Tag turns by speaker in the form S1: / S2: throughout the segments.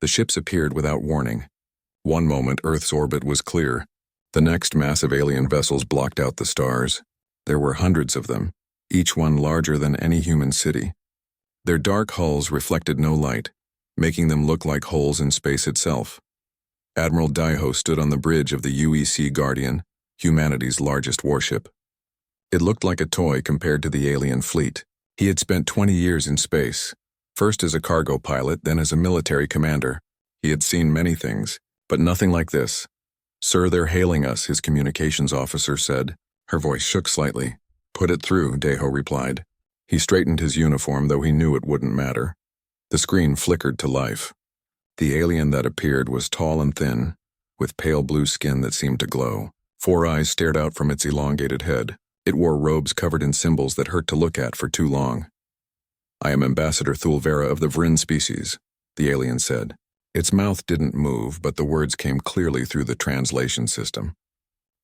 S1: The ships appeared without warning. One moment, Earth's orbit was clear. The next, massive alien vessels blocked out the stars. There were hundreds of them, each one larger than any human city. Their dark hulls reflected no light, making them look like holes in space itself. Admiral Daiho stood on the bridge of the UEC Guardian, humanity's largest warship. It looked like a toy compared to the alien fleet. He had spent 20 years in space, first as a cargo pilot, then as a military commander. He had seen many things, but nothing like this. "Sir, they're hailing us," his communications officer said. Her voice shook slightly. "Put it through," Daiho replied. He straightened his uniform, though he knew it wouldn't matter. The screen flickered to life. The alien that appeared was tall and thin, with pale blue skin that seemed to glow. 4 eyes stared out from its elongated head. It wore robes covered in symbols that hurt to look at for too long. "I am Ambassador Thulvera of the Vryn species," the alien said. Its mouth didn't move, but the words came clearly through the translation system.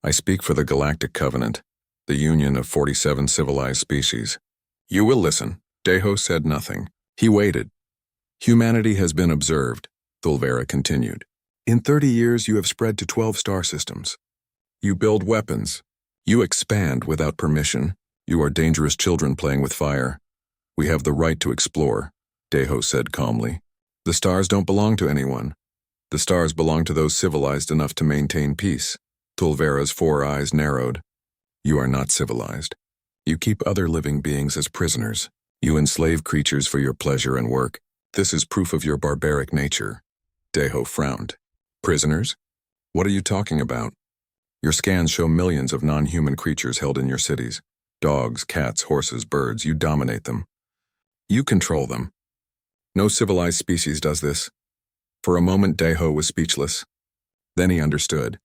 S1: "I speak for the Galactic Covenant, the union of 47 civilized species." "You will listen." Daiho said nothing. He waited. "Humanity has been observed," Thulvera continued. "In 30 years you have spread to 12 star systems. You build weapons. You expand without permission. You are dangerous children playing with fire. We have the right to explore," Daiho said calmly. "The stars don't belong to anyone. The stars belong to those civilized enough to maintain peace." Thulvera's 4 eyes narrowed. "You are not civilized. You keep other living beings as prisoners. You enslave creatures for your pleasure and work. This is proof of your barbaric nature." Daiho frowned. "Prisoners? What are you talking about? Your scans show millions of non-human creatures held in your cities. Dogs, cats, horses, birds. You dominate them. You control them. No civilized species does this." For a moment, Daiho was speechless. Then he understood.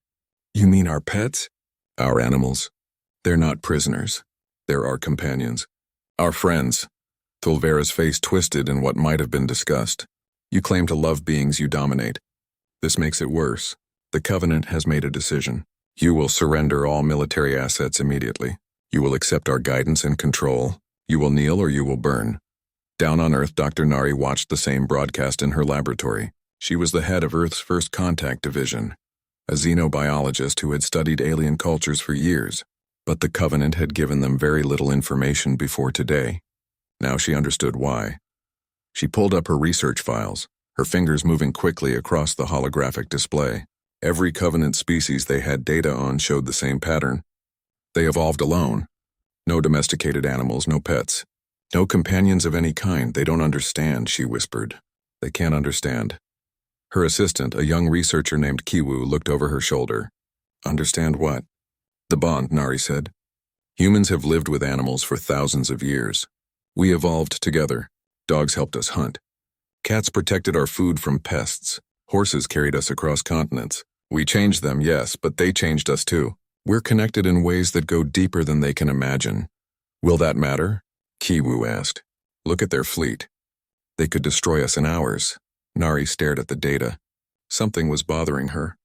S1: "You mean our pets?" "Our animals. They're not prisoners. They're our companions. Our friends." Thulvera's face twisted in what might have been disgust. "You claim to love beings you dominate. This makes it worse. The Covenant has made a decision. You will surrender all military assets immediately. You will accept our guidance and control. You will kneel or you will burn." Down on Earth, Dr. Nari watched the same broadcast in her laboratory. She was the head of Earth's First Contact Division, a xenobiologist who had studied alien cultures for years, but the Covenant had given them very little information before today. Now she understood why. She pulled up her research files, her fingers moving quickly across the holographic display. Every Covenant species they had data on showed the same pattern. They evolved alone. No domesticated animals, no pets. No companions of any kind. "They don't understand," she whispered. "They can't understand." Her assistant, a young researcher named Kiwu, looked over her shoulder. "Understand what?" "The bond," Nari said. "Humans have lived with animals for thousands of years. We evolved together. Dogs helped us hunt. Cats protected our food from pests. Horses carried us across continents. We changed them, yes, but they changed us too. We're connected in ways that go deeper than they can imagine." "Will that matter?" Kiwu asked. "Look at their fleet. They could destroy us in hours." Nari stared at the data. Something was bothering her.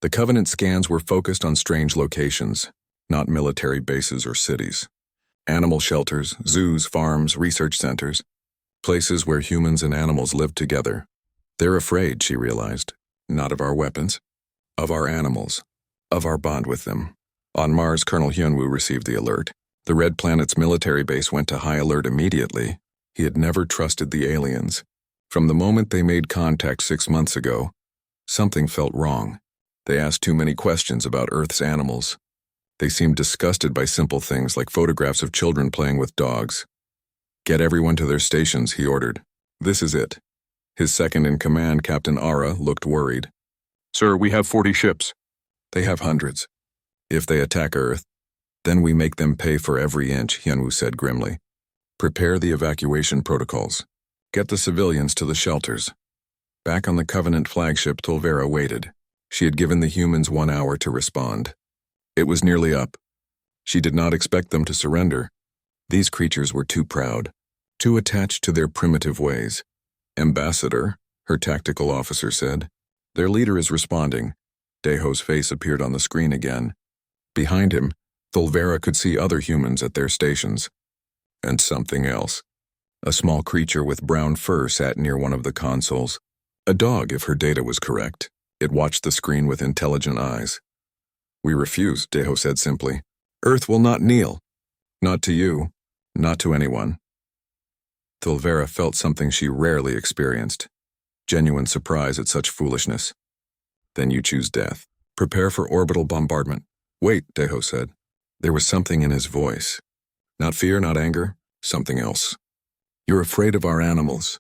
S1: The Covenant scans were focused on strange locations, not military bases or cities. Animal shelters, zoos, farms, research centers. Places where humans and animals lived together. "They're afraid," she realized. "Not of our weapons. Of our animals. Of our bond with them." On Mars, Colonel Hyunwoo received the alert. The Red Planet's military base went to high alert immediately. He had never trusted the aliens. From the moment they made contact 6 months ago, something felt wrong. They asked too many questions about Earth's animals. They seemed disgusted by simple things like photographs of children playing with dogs. "Get everyone to their stations," he ordered. "This is it." His second-in-command, Captain Ara, looked worried. "Sir, we have 40 ships." "They have hundreds. If they attack Earth, then we make them pay for every inch," Hyunwoo said grimly. "Prepare the evacuation protocols. Get the civilians to the shelters." Back on the Covenant flagship, Thulvera waited. She had given the humans 1 hour to respond. It was nearly up. She did not expect them to surrender. These creatures were too proud, too attached to their primitive ways. "Ambassador," her tactical officer said. "Their leader is responding." Daiho's face appeared on the screen again. Behind him, Thulvera could see other humans at their stations. And something else. A small creature with brown fur sat near one of the consoles. A dog, if her data was correct. It watched the screen with intelligent eyes. "We refuse," Deho said simply. "Earth will not kneel. Not to you. Not to anyone." Thulvera felt something she rarely experienced. Genuine surprise at such foolishness. "Then you choose death. Prepare for orbital bombardment." "Wait," Deho said. There was something in his voice. Not fear, not anger, something else. "You're afraid of our animals,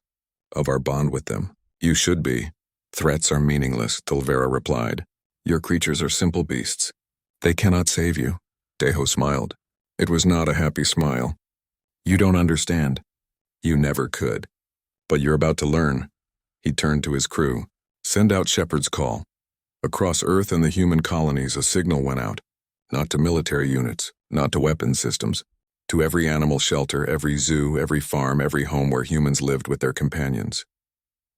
S1: of our bond with them. You should be. Threats are meaningless," Thulvera replied. "Your creatures are simple beasts. They cannot save you." Deho smiled. It was not a happy smile. "You don't understand. You never could. But you're about to learn." He turned to his crew. "Send out Shepard's call." Across Earth and the human colonies, a signal went out. Not to military units, not to weapons systems. To every animal shelter, every zoo, every farm, every home where humans lived with their companions.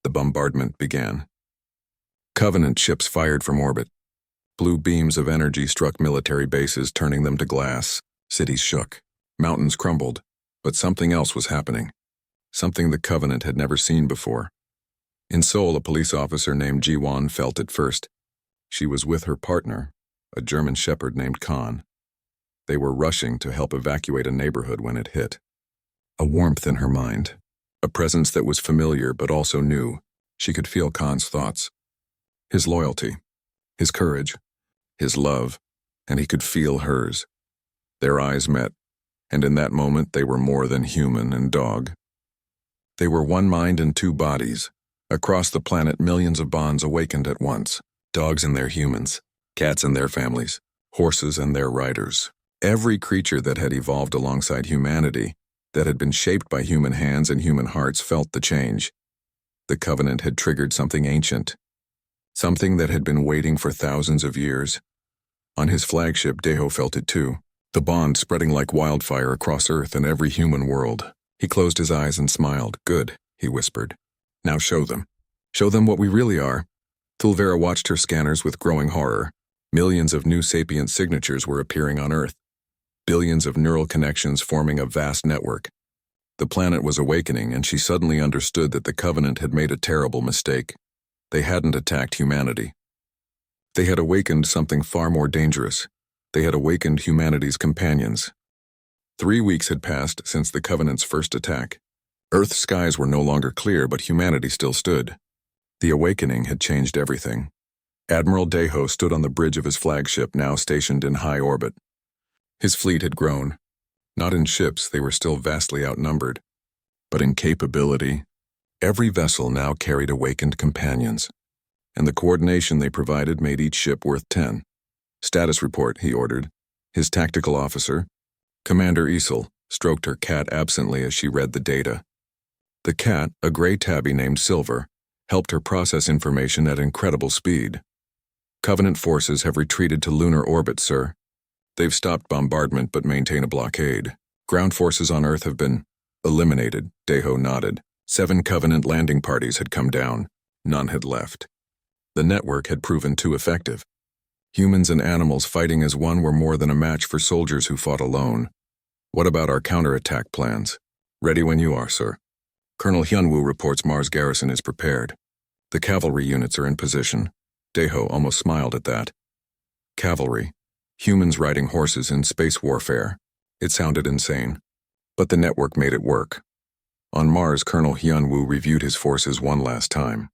S1: The bombardment began. Covenant ships fired from orbit. Blue beams of energy struck military bases, turning them to glass. Cities shook. Mountains crumbled. But something else was happening. Something the Covenant had never seen before. In Seoul, a police officer named Ji-won felt it first. She was with her partner, a German shepherd named Khan. They were rushing to help evacuate a neighborhood when it hit. A warmth in her mind. A presence that was familiar but also new. She could feel Khan's thoughts. His loyalty. His courage. His love. And he could feel hers. Their eyes met. And in that moment they were more than human and dog. They were one mind and two bodies. Across the planet, millions of bonds awakened at once. Dogs and their humans. Cats and their families. Horses and their riders. Every creature that had evolved alongside humanity, that had been shaped by human hands and human hearts, felt the change. The Covenant had triggered something ancient. Something that had been waiting for thousands of years. On his flagship, Deho felt it too. The bond spreading like wildfire across Earth and every human world. He closed his eyes and smiled. "Good," he whispered. "Now show them. Show them what we really are." Thulvera watched her scanners with growing horror. Millions of new sapient signatures were appearing on Earth. Billions of neural connections forming a vast network. The planet was awakening, and she suddenly understood that the Covenant had made a terrible mistake. They hadn't attacked humanity. They had awakened something far more dangerous. They had awakened humanity's companions. 3 weeks had passed since the Covenant's first attack. Earth's skies were no longer clear, but humanity still stood. The awakening had changed everything. Admiral Deho stood on the bridge of his flagship, now stationed in high orbit. His fleet had grown. Not in ships, they were still vastly outnumbered. But in capability, every vessel now carried awakened companions. And the coordination they provided made each ship worth 10. "Status report," he ordered. His tactical officer, Commander Isel, stroked her cat absently as she read the data. The cat, a gray tabby named Silver, helped her process information at incredible speed. "Covenant forces have retreated to lunar orbit, sir. They've stopped bombardment but maintain a blockade. Ground forces on Earth have been eliminated." Deho nodded. 7 Covenant landing parties had come down. None had left. The network had proven too effective. Humans and animals fighting as one were more than a match for soldiers who fought alone. "What about our counterattack plans?" "Ready when you are, sir." Colonel Hyunwoo reports Mars garrison is prepared. The cavalry units are in position. Deho almost smiled at that. Cavalry. Humans riding horses in space warfare. It sounded insane. But the network made it work. On Mars, Colonel Hyunwoo reviewed his forces one last time.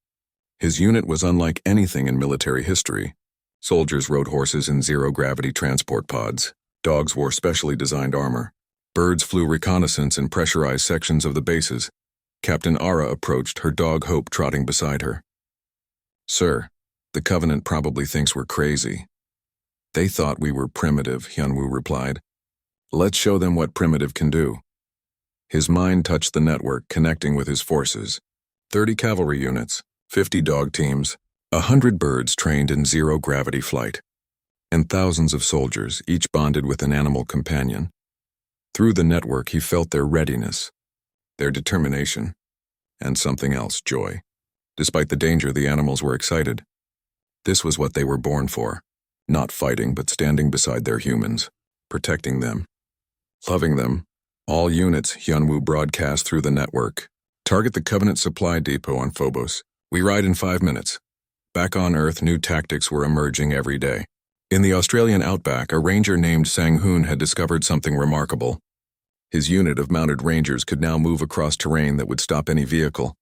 S1: His unit was unlike anything in military history. Soldiers rode horses in zero-gravity transport pods. Dogs wore specially designed armor. Birds flew reconnaissance in pressurized sections of the bases. Captain Ara approached, her dog Hope trotting beside her. "Sir, the Covenant probably thinks we're crazy." "They thought we were primitive," Hyunwoo replied. "Let's show them what primitive can do." His mind touched the network, connecting with his forces. 30 cavalry units, 50 dog teams, 100 birds trained in zero-gravity flight, and thousands of soldiers, each bonded with an animal companion. Through the network, he felt their readiness, their determination, and something else, joy. Despite the danger, the animals were excited. This was what they were born for. Not fighting, but standing beside their humans, protecting them, loving them. "All units," Hyunwoo broadcast through the network. "Target the Covenant supply depot on Phobos. We ride in 5 minutes. Back on Earth, new tactics were emerging every day. In the Australian outback, a ranger named Sang-hoon had discovered something remarkable. His unit of mounted rangers could now move across terrain that would stop any vehicle.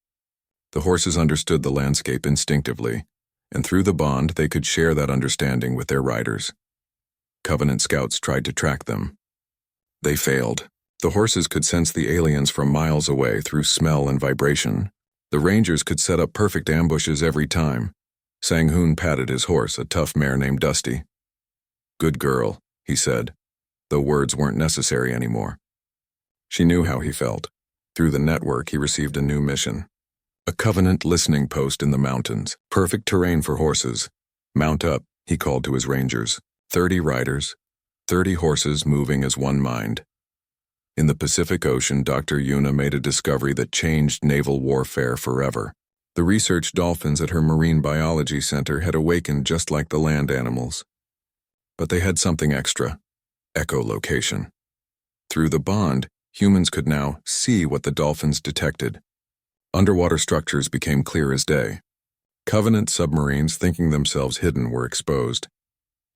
S1: The horses understood the landscape instinctively, and through the bond they could share that understanding with their riders. Covenant scouts tried to track them. They failed. The horses could sense the aliens from miles away through smell and vibration. The rangers could set up perfect ambushes every time. Sang-hoon patted his horse, a tough mare named Dusty. "Good girl," he said, though words weren't necessary anymore. She knew how he felt. Through the network, he received a new mission. A Covenant listening post in the mountains. Perfect terrain for horses. "Mount up," he called to his rangers. 30 riders, 30 horses moving as one mind. In the Pacific Ocean, Dr. Yuna made a discovery that changed naval warfare forever. The research dolphins at her marine biology center had awakened just like the land animals. But they had something extra: echolocation. Through the bond, humans could now see what the dolphins detected. Underwater structures became clear as day. Covenant submarines, thinking themselves hidden, were exposed.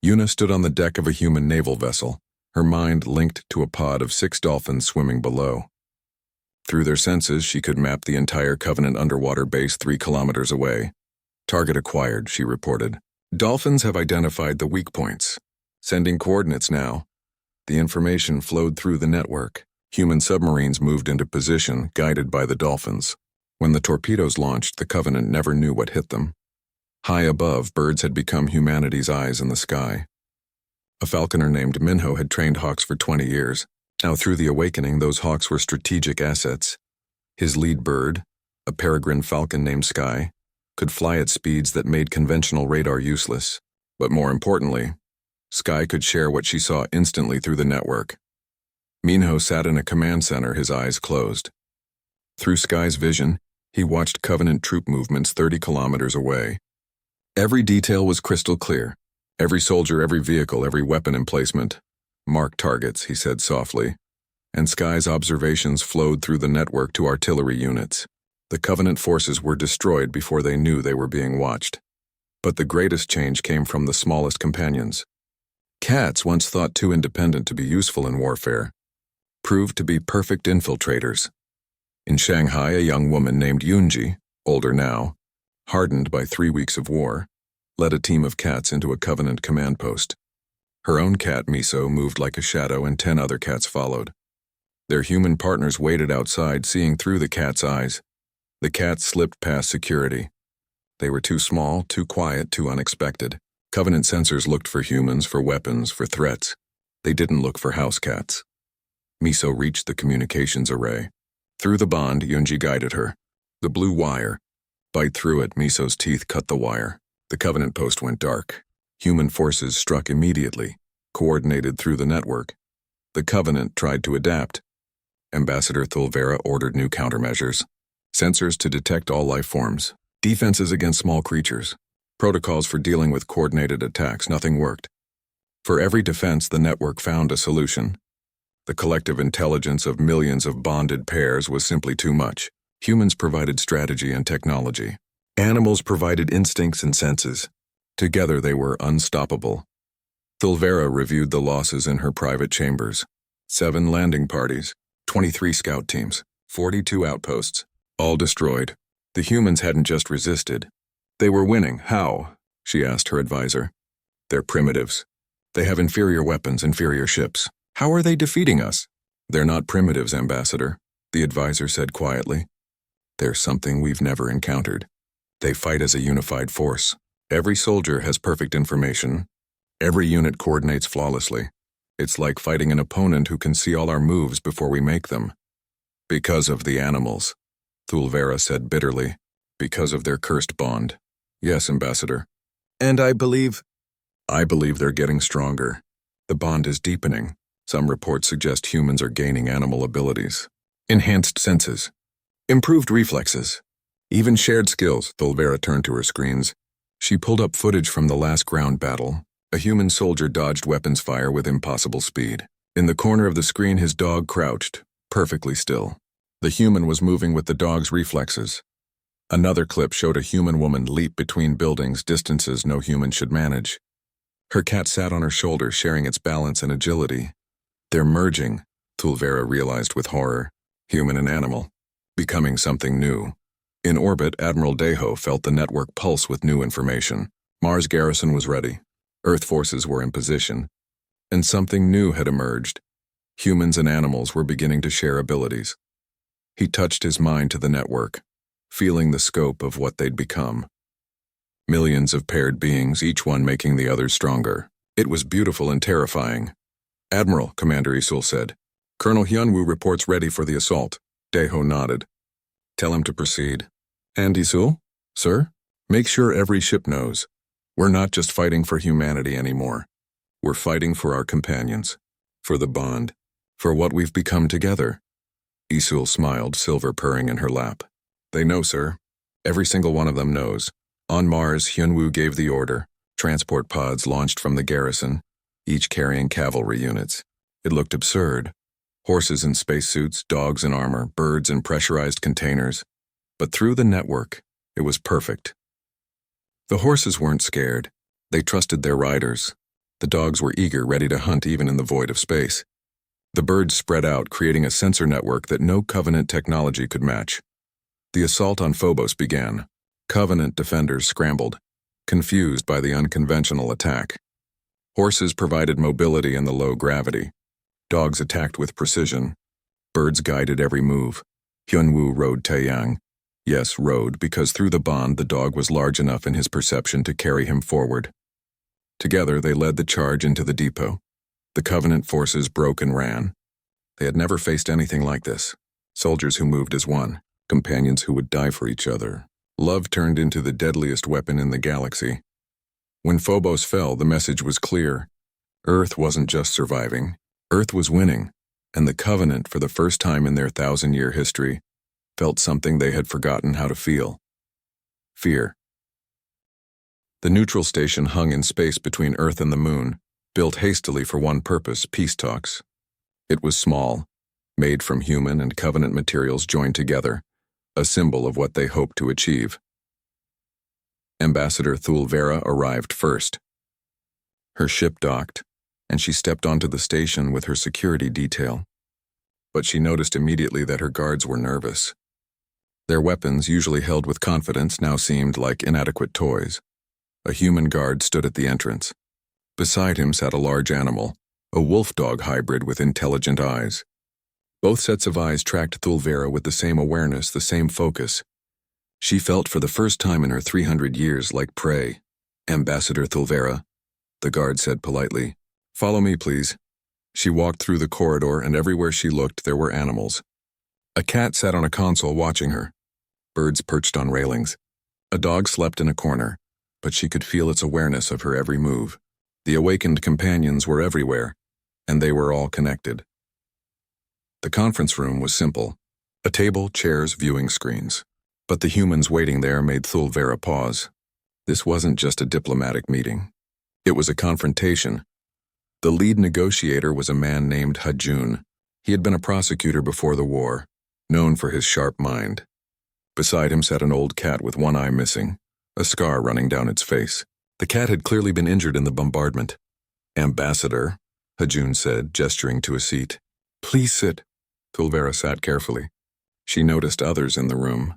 S1: Yuna stood on the deck of a human naval vessel, her mind linked to a pod of 6 dolphins swimming below. Through their senses, she could map the entire Covenant underwater base 3 kilometers away. "Target acquired," she reported. "Dolphins have identified the weak points. Sending coordinates now." The information flowed through the network. Human submarines moved into position, guided by the dolphins. When the torpedoes launched, the Covenant never knew what hit them. High above, birds had become humanity's eyes in the sky. A falconer named Minho had trained hawks for 20 years. Now through the awakening, those hawks were strategic assets. His lead bird, a peregrine falcon named Sky, could fly at speeds that made conventional radar useless. But more importantly, Sky could share what she saw instantly through the network. Minho sat in a command center, his eyes closed. Through Sky's vision, he watched Covenant troop movements 30 kilometers away. Every detail was crystal clear. Every soldier, every vehicle, every weapon emplacement. "Mark targets," he said softly, and Sky's observations flowed through the network to artillery units. The Covenant forces were destroyed before they knew they were being watched. But the greatest change came from the smallest companions. Cats, once thought too independent to be useful in warfare, proved to be perfect infiltrators. In Shanghai, a young woman named Yunji, older now, hardened by 3 weeks of war, led a team of cats into a Covenant command post. Her own cat, Miso, moved like a shadow, and 10 other cats followed. Their human partners waited outside, seeing through the cat's eyes. The cats slipped past security. They were too small, too quiet, too unexpected. Covenant sensors looked for humans, for weapons, for threats. They didn't look for house cats. Miso reached the communications array. Through the bond, Yunji guided her. The blue wire. Bite through it, Miso's teeth cut the wire. The Covenant post went dark. Human forces struck immediately, coordinated through the network. The Covenant tried to adapt. Ambassador Thulvera ordered new countermeasures. Sensors to detect all life forms. Defenses against small creatures. Protocols for dealing with coordinated attacks. Nothing worked. For every defense, the network found a solution. The collective intelligence of millions of bonded pairs was simply too much. Humans provided strategy and technology. Animals provided instincts and senses. Together they were unstoppable. Thulvera reviewed the losses in her private chambers. 7 landing parties, 23 scout teams, 42 outposts, all destroyed. The humans hadn't just resisted. They were winning. How? She asked her advisor. They're primitives. They have inferior weapons, inferior ships. How are they defeating us? They're not primitives, Ambassador, the advisor said quietly. They're something we've never encountered. They fight as a unified force. Every soldier has perfect information. Every unit coordinates flawlessly. It's like fighting an opponent who can see all our moves before we make them. Because of the animals, Thulvera said bitterly. Because of their cursed bond. Yes, Ambassador. And I believe they're getting stronger. The bond is deepening. Some reports suggest humans are gaining animal abilities. Enhanced senses. Improved reflexes. Even shared skills. Thulvera turned to her screens. She pulled up footage from the last ground battle. A human soldier dodged weapons fire with impossible speed. In the corner of the screen, his dog crouched, perfectly still. The human was moving with the dog's reflexes. Another clip showed a human woman leap between buildings distances no human should manage. Her cat sat on her shoulder, sharing its balance and agility. They're merging, Thulvera realized with horror, human and animal, becoming something new. In orbit, Admiral Deho felt the network pulse with new information. Mars' garrison was ready. Earth forces were in position. And something new had emerged. Humans and animals were beginning to share abilities. He touched his mind to the network, feeling the scope of what they'd become. Millions of paired beings, each one making the other stronger. It was beautiful and terrifying. "Admiral," Commander Isul said. "Colonel Hyunwoo reports ready for the assault." Deho nodded. "Tell him to proceed." "And Isul?" "Sir? Make sure every ship knows. We're not just fighting for humanity anymore. We're fighting for our companions, for the bond, for what we've become together." Isul smiled, silver purring in her lap. "They know, sir. Every single one of them knows." On Mars, Hyunwoo gave the order. Transport pods launched from the garrison, each carrying cavalry units. It looked absurd. Horses in spacesuits, dogs in armor, birds in pressurized containers. But through the network, it was perfect. The horses weren't scared. They trusted their riders. The dogs were eager, ready to hunt even in the void of space. The birds spread out, creating a sensor network that no Covenant technology could match. The assault on Phobos began. Covenant defenders scrambled, confused by the unconventional attack. Horses provided mobility in the low gravity. Dogs attacked with precision. Birds guided every move. Hyunwoo rode Taeyang. Yes, rode, because through the bond the dog was large enough in his perception to carry him forward. Together they led the charge into the depot. The Covenant forces broke and ran. They had never faced anything like this. Soldiers who moved as one, companions who would die for each other. Love turned into the deadliest weapon in the galaxy. When Phobos fell, the message was clear. Earth wasn't just surviving. Earth was winning, and the Covenant, for the first time in their 1,000-year history, felt something they had forgotten how to feel. Fear. The neutral station hung in space between Earth and the Moon, built hastily for one purpose, peace talks. It was small, made from human and Covenant materials joined together, a symbol of what they hoped to achieve. Ambassador Thulvera arrived first. Her ship docked, and she stepped onto the station with her security detail. But she noticed immediately that her guards were nervous. Their weapons, usually held with confidence, now seemed like inadequate toys. A human guard stood at the entrance. Beside him sat a large animal, a wolf-dog hybrid with intelligent eyes. Both sets of eyes tracked Thulvera with the same awareness, the same focus. She felt for the first time in her 300 years like prey. "Ambassador Thulvera," the guard said politely. "Follow me, please." She walked through the corridor, and everywhere she looked there were animals. A cat sat on a console watching her. Birds perched on railings. A dog slept in a corner, but she could feel its awareness of her every move. The awakened companions were everywhere, and they were all connected. The conference room was simple. A table, chairs, viewing screens. But the humans waiting there made Thulvera pause. This wasn't just a diplomatic meeting. It was a confrontation. The lead negotiator was a man named Hajun. He had been a prosecutor before the war, known for his sharp mind. Beside him sat an old cat with one eye missing, a scar running down its face. The cat had clearly been injured in the bombardment. "Ambassador," Hajun said, gesturing to a seat. "Please sit." Thulvera sat carefully. She noticed others in the room.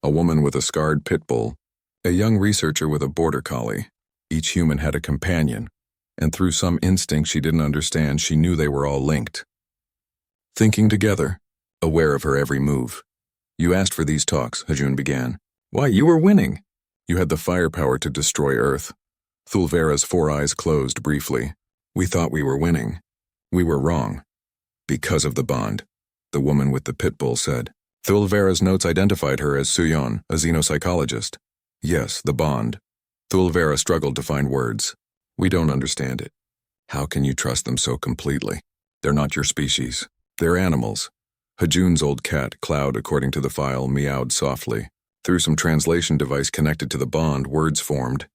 S1: A woman with a scarred pit bull, a young researcher with a border collie. Each human had a companion, and through some instinct she didn't understand, she knew they were all linked. Thinking together, aware of her every move. "You asked for these talks," Hajun began. "Why, you were winning. You had the firepower to destroy Earth." Thulvera's 4 eyes closed briefly. "We thought we were winning. We were wrong. Because of the bond," the woman with the pit bull said. Thulvera's notes identified her as Suyon, a xenopsychologist. "Yes, the bond." Thulvera struggled to find words. "We don't understand it. How can you trust them so completely? They're not your species. They're animals." Hajun's old cat, Cloud, according to the file, meowed softly. Through some translation device connected to the bond, words formed.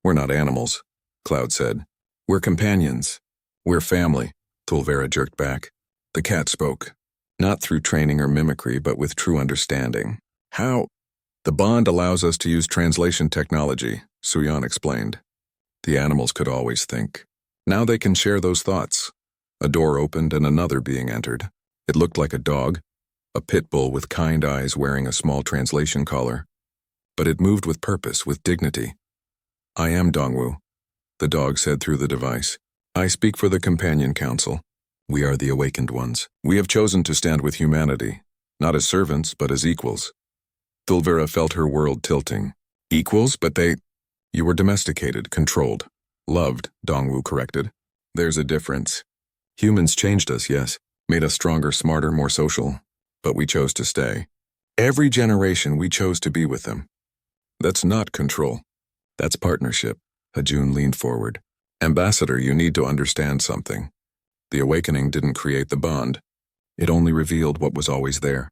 S1: "We're not animals," Cloud said. "We're companions. We're family," Thulvera jerked back. The cat spoke. Not through training or mimicry, but with true understanding. "How?" The bond allows us to use translation technology, Suyan explained. The animals could always think. Now they can share those thoughts. A door opened and another being entered. It looked like a dog, a pit bull with kind eyes wearing a small translation collar. But it moved with purpose, with dignity. I am Dongwu, the dog said through the device. I speak for the Companion Council. We are the awakened ones. We have chosen to stand with humanity, not as servants, but as equals. Thulvera felt her world tilting. Equals, but they... You were domesticated, controlled. Loved, Dongwu corrected. There's a difference. Humans changed us, yes, made us stronger, smarter, more social, but we chose to stay. Every generation we chose to be with them. That's not control. That's partnership. Hajun leaned forward. Ambassador, you need to understand something. The awakening didn't create the bond. It only revealed what was always there.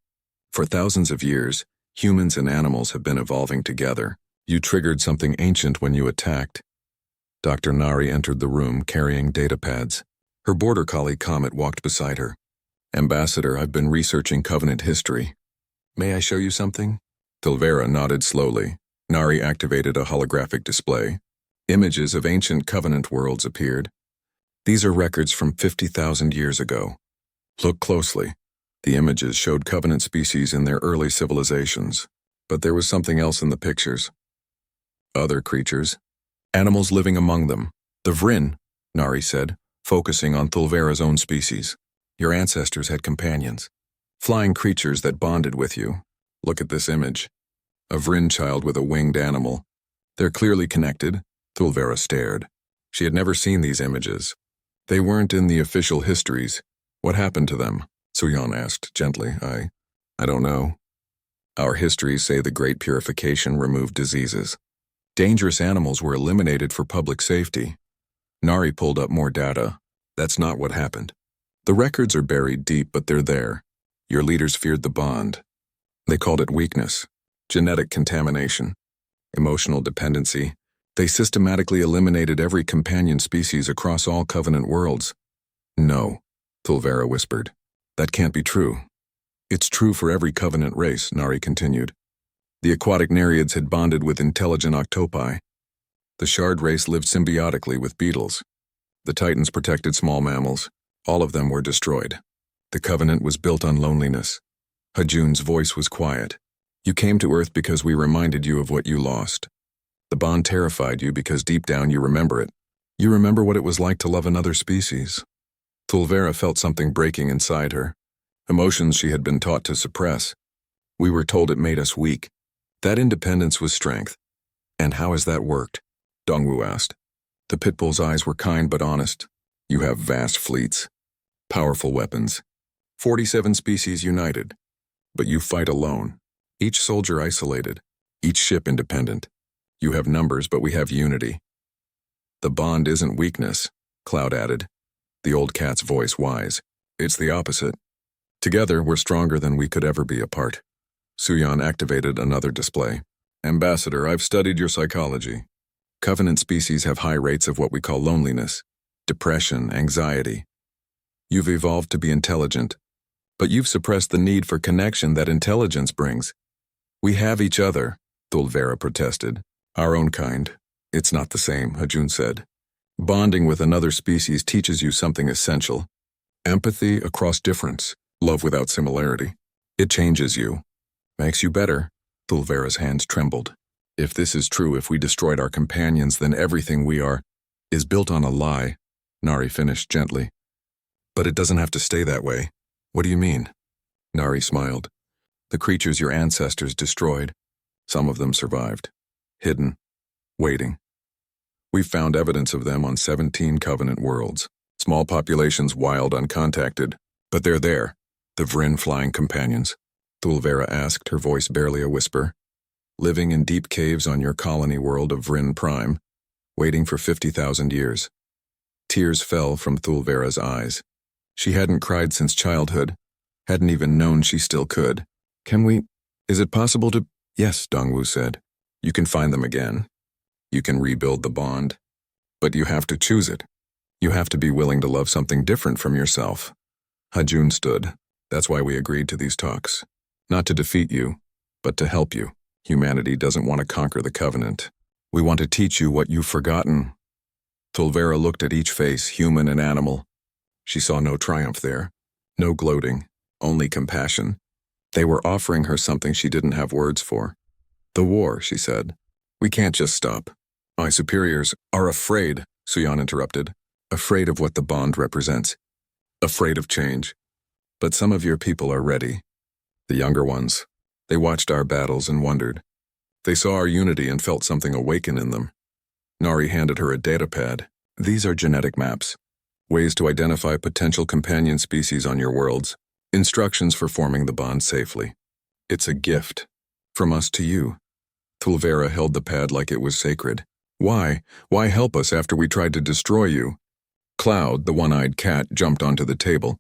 S1: For thousands of years, humans and animals have been evolving together. You triggered something ancient when you attacked. Dr. Nari entered the room carrying data pads. Her border collie Comet walked beside her. Ambassador, I've been researching Covenant history. May I show you something? Thulvera nodded slowly. Nari activated a holographic display. Images of ancient Covenant worlds appeared. These are records from 50,000 years ago. Look closely. The images showed Covenant species in their early civilizations, but there was something else in the pictures. Other creatures. Animals living among them. The Vrin, Nari said, focusing on Thulvera's own species. Your ancestors had companions. Flying creatures that bonded with you. Look at this image. A Vrin child with a winged animal. They're clearly connected. Thulvera stared. She had never seen these images. They weren't in the official histories. What happened to them? Suyan asked gently. I don't know. Our histories say the Great Purification removed diseases. Dangerous animals were eliminated for public safety. Nari pulled up more data. That's not what happened. The records are buried deep, but they're there. Your leaders feared the bond. They called it weakness, genetic contamination, emotional dependency. They systematically eliminated every companion species across all Covenant worlds. No, Thulvera whispered. That can't be true. It's true for every Covenant race, Nari continued. The aquatic Nereids had bonded with intelligent octopi. The Shard race lived symbiotically with beetles. The Titans protected small mammals. All of them were destroyed. The Covenant was built on loneliness. Hajun's voice was quiet. You came to Earth because we reminded you of what you lost. The bond terrified you because deep down you remember it. You remember what it was like to love another species. Thulvera felt something breaking inside her. Emotions she had been taught to suppress. We were told it made us weak. That independence was strength. And how has that worked? Dongwu asked. The pitbull's eyes were kind but honest. You have vast fleets. Powerful weapons. 47 species united. But you fight alone. Each soldier isolated. Each ship independent. You have numbers, but we have unity. The bond isn't weakness, Cloud added. The old cat's voice wise. It's the opposite. Together, we're stronger than we could ever be apart. Suyan activated another display. Ambassador, I've studied your psychology. Covenant species have high rates of what we call loneliness, depression, anxiety. You've evolved to be intelligent, but you've suppressed the need for connection that intelligence brings. We have each other, Thulvera protested. Our own kind. It's not the same, Hajun said. Bonding with another species teaches you something essential. Empathy across difference, love without similarity. It changes you. Makes you better. Thulvera's hands trembled. If this is true, if we destroyed our companions, then everything we are is built on a lie, Nari finished gently. But it doesn't have to stay that way. What do you mean? Nari smiled. The creatures your ancestors destroyed. Some of them survived. Hidden. Waiting. We've found evidence of them on 17 Covenant worlds. Small populations wild, uncontacted. But they're there. The Vrin flying companions. Thulvera asked, her voice barely a whisper. Living in deep caves on your colony world of Vrin Prime. Waiting for 50,000 years. Tears fell from Thulvera's eyes. She hadn't cried since childhood. Hadn't even known she still could. Is it possible to... Yes, Dongwu said. You can find them again. You can rebuild the bond. But you have to choose it. You have to be willing to love something different from yourself. Hajun stood. That's why we agreed to these talks. Not to defeat you, but to help you. Humanity doesn't want to conquer the Covenant. We want to teach you what you've forgotten. Tulvera looked at each face, human and animal. She saw no triumph there, no gloating, only compassion. They were offering her something she didn't have words for. The war, she said. We can't just stop. My superiors are afraid, Suyan interrupted. Afraid of what the bond represents. Afraid of change. But some of your people are ready. The younger ones. They watched our battles and wondered. They saw our unity and felt something awaken in them. Nari handed her a datapad. These are genetic maps. Ways to identify potential companion species on your worlds. Instructions for forming the bond safely. It's a gift. From us to you. Tulvera held the pad like it was sacred. Why? Why help us after we tried to destroy you? Cloud, the one-eyed cat, jumped onto the table.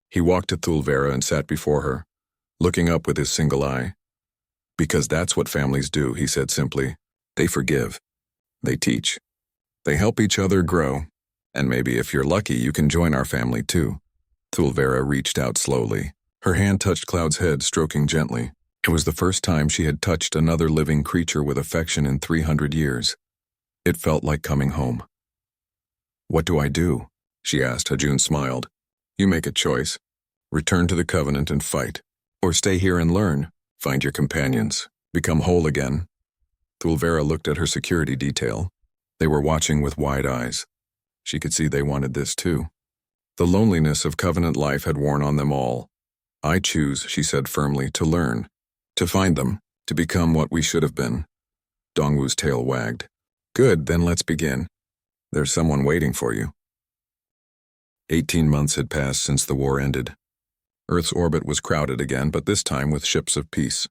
S1: He walked to Tulvera and sat before her, looking up with his single eye. Because that's what families do, he said simply. They forgive. They teach. They help each other grow. And maybe if you're lucky, you can join our family too. Tulvera reached out slowly. Her hand touched Cloud's head, stroking gently. It was the first time she had touched another living creature with affection in 300 years. It felt like coming home. What do I do? She asked. Hajun smiled. You make a choice. Return to the Covenant and fight. Or stay here and learn. Find your companions. Become whole again. Tulvera looked at her security detail. They were watching with wide eyes. She could see they wanted this too. The loneliness of Covenant life had worn on them all. I choose, she said firmly, to learn. To find them. To become what we should have been. Dongwu's tail wagged. Good, then let's begin. There's someone waiting for you. 18 months had passed since the war ended. Earth's orbit was crowded again, but this time with ships of peace.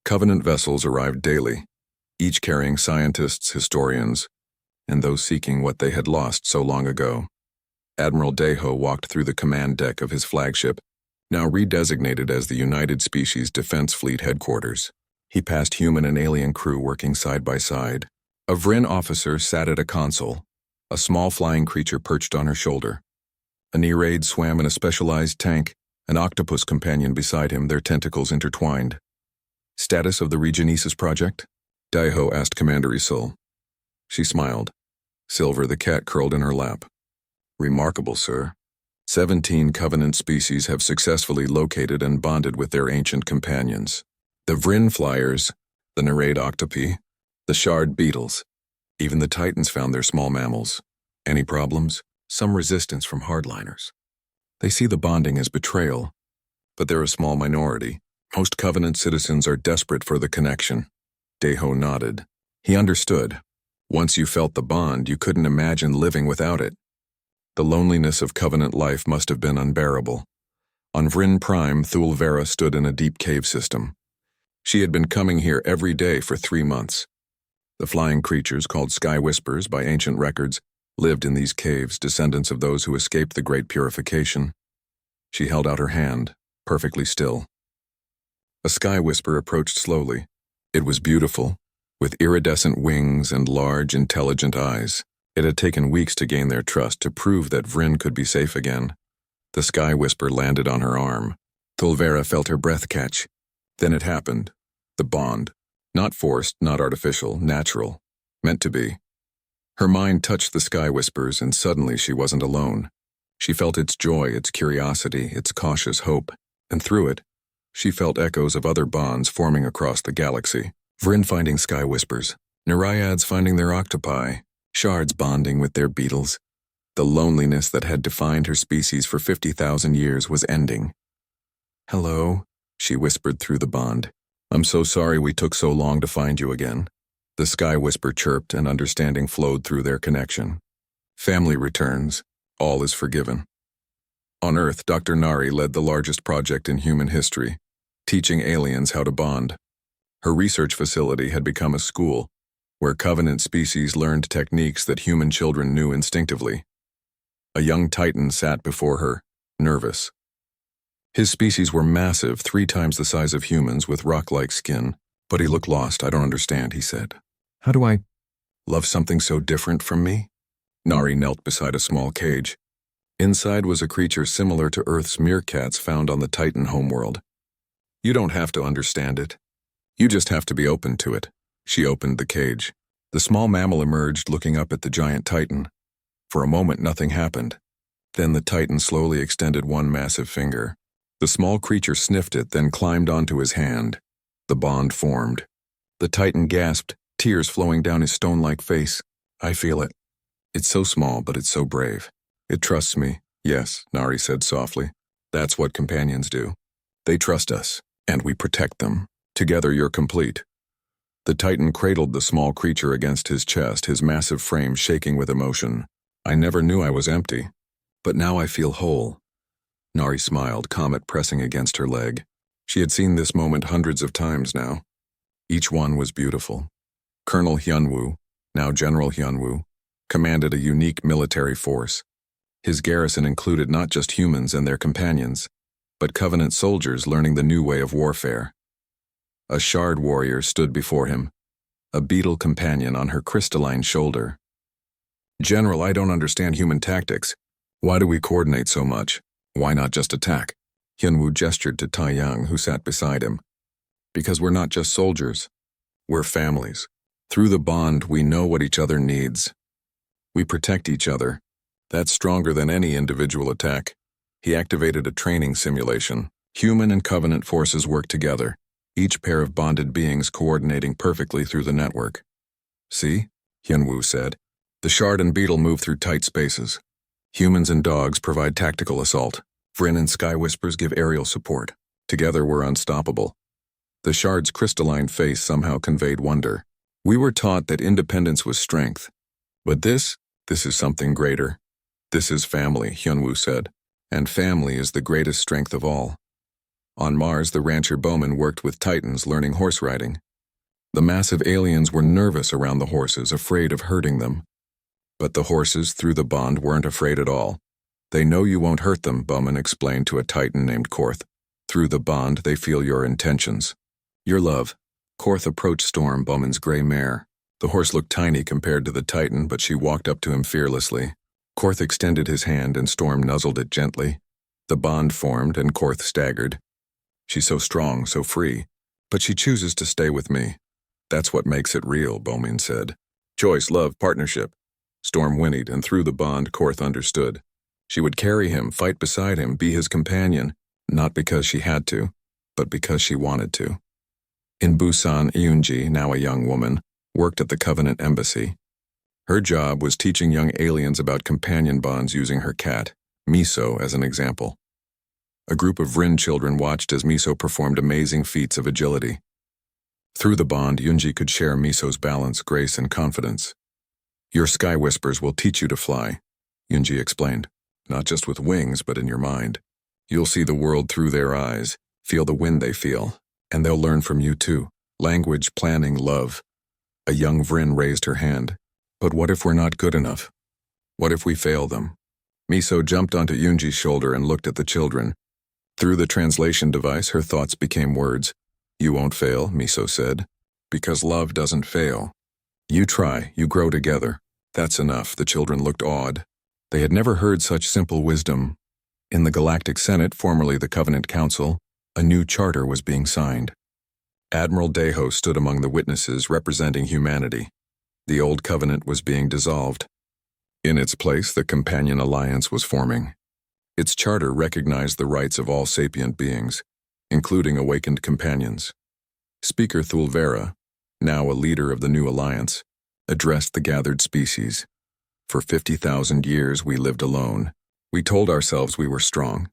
S1: Covenant vessels arrived daily, each carrying scientists, historians, and those seeking what they had lost so long ago. Admiral Deho walked through the command deck of his flagship, now redesignated as the United Species Defense Fleet Headquarters. He passed human and alien crew working side by side. A Vryn officer sat at a console, a small flying creature perched on her shoulder. A Nereid swam in a specialized tank, an octopus companion beside him, their tentacles intertwined. Status of the Regenesis project? Daiho asked Commander Isul. She smiled. Silver the cat curled in her lap. Remarkable, sir. 17 Covenant species have successfully located and bonded with their ancient companions. The Vryn flyers, the Nereid octopi, the shard beetles. Even the Titans found their small mammals. Any problems? Some resistance from hardliners. They see the bonding as betrayal, but they're a small minority. Most Covenant citizens are desperate for the connection. Deho nodded. He understood. Once you felt the bond, you couldn't imagine living without it. The loneliness of Covenant life must have been unbearable. On Vryn Prime, Thulvera stood in a deep cave system. She had been coming here every day for 3 months. The flying creatures, called Sky Whispers by ancient records, lived in these caves, descendants of those who escaped the Great Purification. She held out her hand, perfectly still. A Sky Whisper approached slowly. It was beautiful, with iridescent wings and large, intelligent eyes. It had taken weeks to gain their trust, to prove that Vryn could be safe again. The Sky Whisper landed on her arm. Thulvera felt her breath catch. Then it happened. The bond. Not forced, not artificial, natural. Meant to be. Her mind touched the Sky Whispers, and suddenly she wasn't alone. She felt its joy, its curiosity, its cautious hope, and through it, she felt echoes of other bonds forming across the galaxy. Vryn finding Sky Whispers, Nereids finding their octopi, shards bonding with their beetles. The loneliness that had defined her species for 50,000 years was ending. Hello, she whispered through the bond. I'm so sorry we took so long to find you again. The Sky Whisper chirped, and understanding flowed through their connection. Family returns. All is forgiven. On Earth, Dr. Nari led the largest project in human history, teaching aliens how to bond. Her research facility had become a school, where Covenant species learned techniques that human children knew instinctively. A young Titan sat before her, nervous. His species were massive, 3 times the size of humans, with rock-like skin. But he looked lost. I don't understand, he said. How do I love something so different from me? Nari knelt beside a small cage. Inside was a creature similar to Earth's meerkats found on the Titan homeworld. You don't have to understand it. You just have to be open to it. She opened the cage. The small mammal emerged, looking up at the giant titan. For a moment, nothing happened. Then the titan slowly extended one massive finger. The small creature sniffed it, then climbed onto his hand. The bond formed. The titan gasped, tears flowing down his stone-like face. I feel it. It's so small, but it's so brave. It trusts me. Yes, Nari said softly. That's what companions do. They trust us, and we protect them. Together you're complete. The titan cradled the small creature against his chest, his massive frame shaking with emotion. I never knew I was empty. But now I feel whole. Nari smiled, Comet pressing against her leg. She had seen this moment hundreds of times now. Each one was beautiful. Colonel Hyunwoo, now General Hyunwoo, commanded a unique military force. His garrison included not just humans and their companions, but Covenant soldiers learning the new way of warfare. A shard warrior stood before him, a beetle companion on her crystalline shoulder. General, I don't understand human tactics. Why do we coordinate so much? Why not just attack? Hyunwoo gestured to Taeyang, who sat beside him. Because we're not just soldiers. We're families. Through the bond, we know what each other needs. We protect each other. That's stronger than any individual attack. He activated a training simulation. Human and Covenant forces work together, each pair of bonded beings coordinating perfectly through the network. See? Hyunwoo said. The shard and beetle move through tight spaces. Humans and dogs provide tactical assault. Vryn and Sky Whispers give aerial support. Together we're unstoppable. The shard's crystalline face somehow conveyed wonder. We were taught that independence was strength. But this is something greater. This is family, Hyunwoo said. And family is the greatest strength of all. On Mars, the rancher Bowman worked with Titans learning horse riding. The massive aliens were nervous around the horses, afraid of hurting them. But the horses, through the bond, weren't afraid at all. They know you won't hurt them, Bowman explained to a Titan named Korth. Through the bond, they feel your intentions. Your love. Korth approached Storm, Bowman's gray mare. The horse looked tiny compared to the Titan, but she walked up to him fearlessly. Korth extended his hand and Storm nuzzled it gently. The bond formed and Korth staggered. She's so strong, so free, but she chooses to stay with me. That's what makes it real, Bowman said. Choice, love, partnership. Storm whinnied, and through the bond, Korth understood. She would carry him, fight beside him, be his companion, not because she had to, but because she wanted to. In Busan, Eunji, now a young woman, worked at the Covenant Embassy. Her job was teaching young aliens about companion bonds using her cat, Miso, as an example. A group of Vryn children watched as Miso performed amazing feats of agility. Through the bond, Eunji could share Miso's balance, grace, and confidence. Your Sky Whispers will teach you to fly, Eunji explained. Not just with wings, but in your mind. You'll see the world through their eyes, feel the wind they feel, and they'll learn from you too. Language, planning, love. A young Vryn raised her hand. But what if we're not good enough? What if we fail them? Miso jumped onto Eunji's shoulder and looked at the children. Through the translation device, her thoughts became words. You won't fail, Miso said, because love doesn't fail. You try, you grow together. That's enough. The children looked awed. They had never heard such simple wisdom. In the Galactic Senate, formerly the Covenant Council, a new charter was being signed. Admiral Daeho stood among the witnesses representing humanity. The old covenant was being dissolved. In its place, the Companion Alliance was forming. Its charter recognized the rights of all sapient beings, including awakened companions. Speaker Thulvera, now a leader of the new alliance, addressed the gathered species. For 50,000 years we lived alone. We told ourselves we were strong.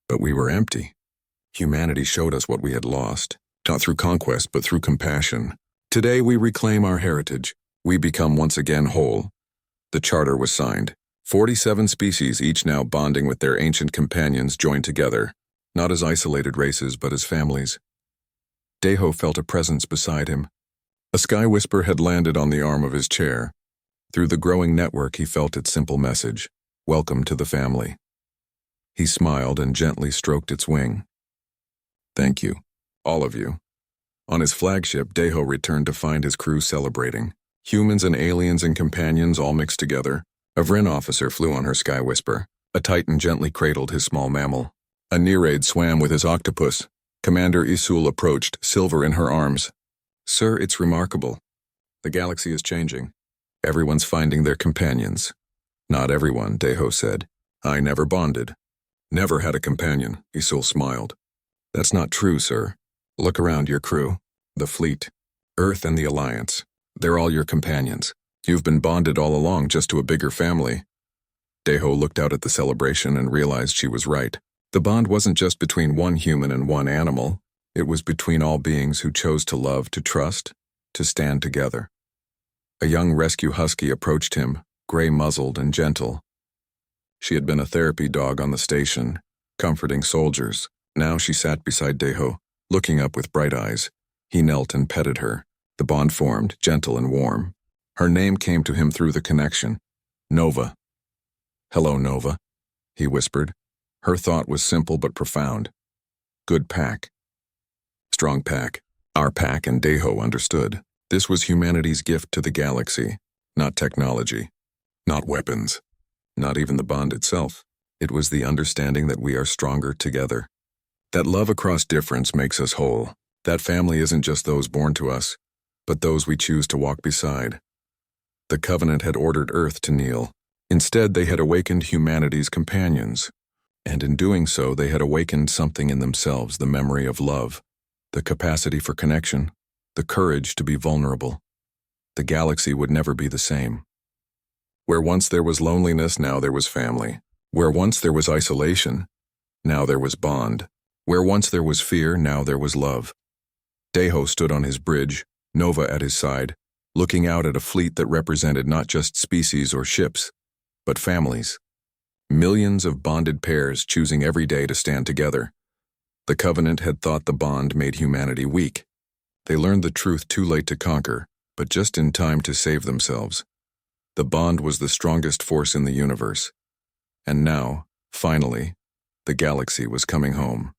S1: But we were empty. Humanity showed us what we had lost, not through conquest but through compassion. Today we reclaim our heritage. We become once again whole. The charter was signed. 47 species, each now bonding with their ancient companions, joined together, not as isolated races but as families. Daeho felt a presence beside him. A Sky Whisper had landed on the arm of his chair. Through the growing network he felt its simple message, welcome to the family. He smiled and gently stroked its wing. Thank you, all of you. On his flagship, Daeho returned to find his crew celebrating. Humans and aliens and companions all mixed together. A Vryn officer flew on her Sky Whisper. A Titan gently cradled his small mammal. A Nereid swam with his octopus. Commander Isul approached, silver in her arms. Sir, it's remarkable. The galaxy is changing. Everyone's finding their companions. Not everyone, Deho said. I never bonded. Never had a companion, Isul smiled. That's not true, sir. Look around your crew. The fleet. Earth and the Alliance. They're all your companions. You've been bonded all along just to a bigger family. Deho looked out at the celebration and realized she was right. The bond wasn't just between one human and one animal. It was between all beings who chose to love, to trust, to stand together. A young rescue husky approached him, gray-muzzled and gentle. She had been a therapy dog on the station, comforting soldiers. Now she sat beside Deho, looking up with bright eyes. He knelt and petted her. The bond formed, gentle and warm. Her name came to him through the connection. Nova. Hello, Nova, he whispered. Her thought was simple but profound. Good pack. Strong pack. Our pack, and Deho understood. This was humanity's gift to the galaxy, not technology, not weapons, not even the bond itself. It was the understanding that we are stronger together. That love across difference makes us whole. That family isn't just those born to us, but those we choose to walk beside. The Covenant had ordered Earth to kneel. Instead, they had awakened humanity's companions. And in doing so, they had awakened something in themselves, the memory of love, the capacity for connection, the courage to be vulnerable. The galaxy would never be the same. Where once there was loneliness, now there was family. Where once there was isolation, now there was bond. Where once there was fear, now there was love. Deho stood on his bridge, Nova at his side, looking out at a fleet that represented not just species or ships, but families. Millions of bonded pairs choosing every day to stand together. The Covenant had thought the bond made humanity weak. They learned the truth too late to conquer, but just in time to save themselves. The bond was the strongest force in the universe. And now, finally, the galaxy was coming home.